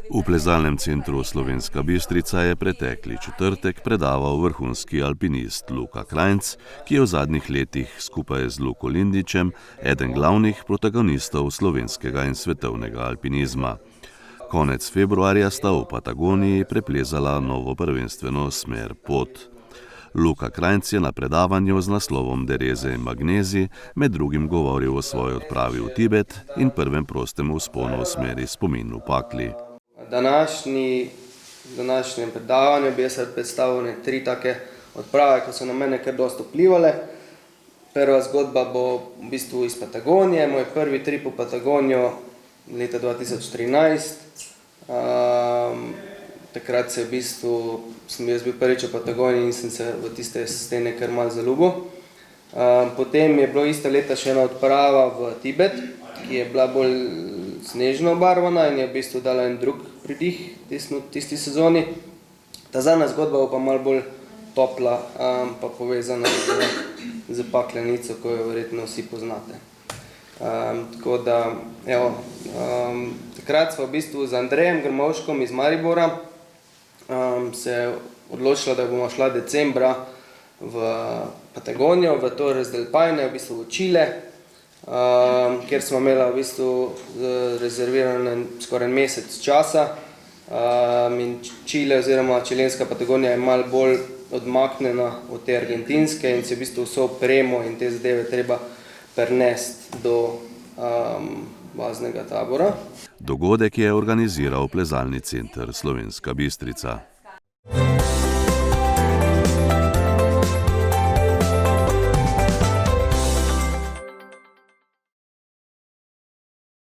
V plezalnem centru Slovenska Bistrica je pretekli četrtek predaval vrhunski alpinist Luka Krajnc, ki je v zadnjih letih skupaj z Luko Lindićem eden glavnih protagonistov slovenskega in svetovnega alpinizma. Konec februarja sta v Patagoniji preplezala novo prvenstveno smer pot. Luka Krajnc je na predavanju z naslovom Dereze in Magnezij med drugim govoril o svoji odpravi v Tibet in prvem prostem vzponu v smeri spomin v pakli. Današnjem predavanju bi jaz predstavil tri take odprave, ki so na mene kar dosti vplivale. Prva zgodba bo v bistvu iz Patagonije, moj prvi trip v Patagonijo leta 2013. Takrat sem jaz bil prvič v Patagoniji in sem se v tiste stene kar malo zaljubil. Potem je bilo iste leta še ena odprava v Tibet, ki je bila bolj snežno obarvana in je v bistvu dala en drug pridih tisti sezoni. Ta zadnja zgodba bo pa malo bolj topla, pa povezana z paklenico, ko jo verjetno vsi poznate. Tako da, takrat smo v bistvu z Andrejem Grmovškom iz Maribora se odločila, da bomo šla decembra v Patagonijo, v Torres del Paine, v bistvu v Čile, kjer smo imeli v bistvu rezerviran skoraj mesec časa. In Čile oziroma čilenska Patagonija je malo bolj odmaknjena od te argentinske in se v bistvu vso opremo in te zadeve treba prenesti do baznega tabora. Dogodek je organiziral plezalni center Slovenska Bistrica.